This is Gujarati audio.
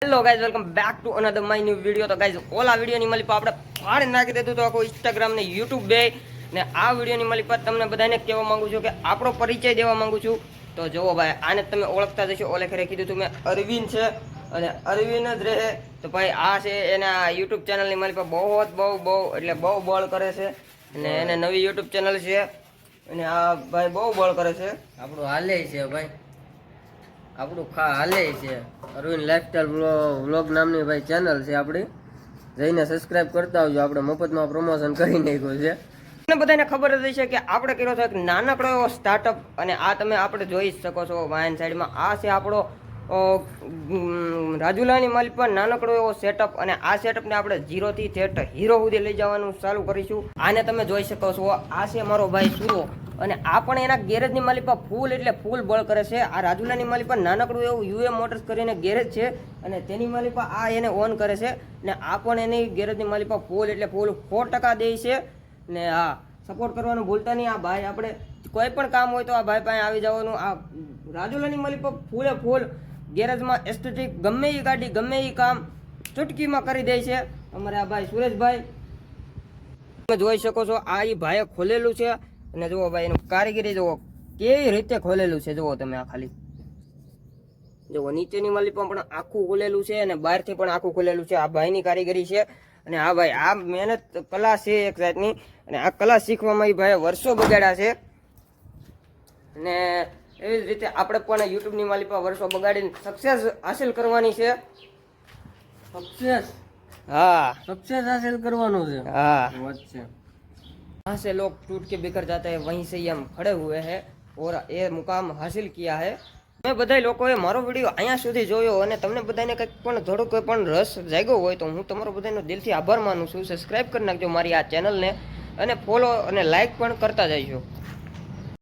Hello guys welcome back to another my new video. તો ગાઈઝ ઓલા વિડીયોની મળી પર આપણે ફાડી નાખી દીધું તો આખું ઇન્સ્ટાગ્રામ ને યુટ્યુબ બે ને આ વિડીયોની મળી પર તમને બધાને કહેવા માંગુ છું કે આપણો પરિચય દેવા માંગુ છું। તો જુઓ ભાઈ, આને તમે ઓળખતા જશો। ઓલે ખરે કીધું તું મેં અરવિંદ છે અને અરવિંદ જ રહે। તો ભાઈ આ છે એના યુટ્યુબ ચેનલની મળી પર બહુ એટલે બહુ બળ કરે છે અને એને નવી યુટ્યુબ ચેનલ છે અને આ ભાઈ બહુ બળ કરે છે। આપણું હાલે છે ભાઈ, આપણું હાલે છે અરવિંદ લાઈફસ્ટાઈલ વ્લોગ નામની ભાઈ ચેનલ છે આપણી, જઈને સબસ્ક્રાઇબ કરતા આવજો। આપણે મફતમાં પ્રમોશન કરી નાખ્યું છે। તમને બધાને ખબર જ છે કે આપણે કર્યો છે એક નાનકડો એવો સ્ટાર્ટઅપ અને આ તમે આપણે જોઈ શકો છો વાયન સાઈડમાં આ છે આપણો રાજુલાની માલિક પર નાનકડો એવો સેટઅપ અને આ સેટઅપને આપણે 0 થી થેટ હીરો સુધી લઈ જવાનું ચાલુ કરીશું। આને તમે જોઈ શકો છો, આ છે મારો ભાઈ સુરો અને આ પણ એના ગેરેજની માલિક પર ફૂલ એટલે ફૂલ બળ કરે છે। આ રાજુલાની માલિક પર નાનકડું એવું યુએ મોટર્સ કરીને ગેરેજ છે અને તેની માલિક પર આ એને ઓન કરે છે ને આ પણ એની ગેરેજની માલિક પર ફૂલ એટલે ફૂલ 100% દે છે ને હા સપોર્ટ કરવાનું ભૂલતા નહીં। આ ભાઈ આપણે કોઈ પણ કામ હોય તો આ ભાઈ પાસે આવી જવાનું। આ રાજુલાની માલિક પર ફૂલે ફૂલ ગેરેજમાં એસ્થેટિક ગમે એ ગાડી ગમે એ કામ ચૂટકીમાં કરી દે છે અમારે આ ભાઈ સુરેશભાઈ। તમે જોઈ શકો છો આ એ ભાઈએ ખોલેલું છે અને જુઓ ભાઈ એનું કારીગરી જુઓ કેવી રીતે ખોલેલું છે। જુઓ તમે આ ખાલી જુઓ નીચેની માલિક પણ આખું ખોલેલું છે અને બહારથી પણ આખું ખોલેલું છે। આ ભાઈની કારીગરી છે અને આ ભાઈ આ મહેનત કલા છે એક જાતની અને આ કલા શીખવામાં એ ભાઈ વર્ષો બગાડ્યા છે અને એવી જ રીતે આપણે પણ યુટ્યુબની માલિક પર વર્ષો બગાડીને સક્સેસ હાસિલ કરવાની છે। સક્સેસ હાસિલ કરવાનું છે। हाँ વચ્ચે यहाँ से लोग टूट के बिखर जाते हैं, वहीं से ही हम खड़े हुए हैं और ये मुकाम हासिल किया है। મેં બધા લોકોએ મારો વિડીયો અહીંયા સુધી જોયો અને તમને બધાને કંઈક પણ થોડો કોઈ પણ રસ જાગ્યો હોય તો હું તમારો બધાનો દિલથી આભાર માનું છું। સબસ્ક્રાઈબ કરી નાખજો મારી આ ચેનલને અને ફોલો અને લાઈક પણ કરતા જઈજો।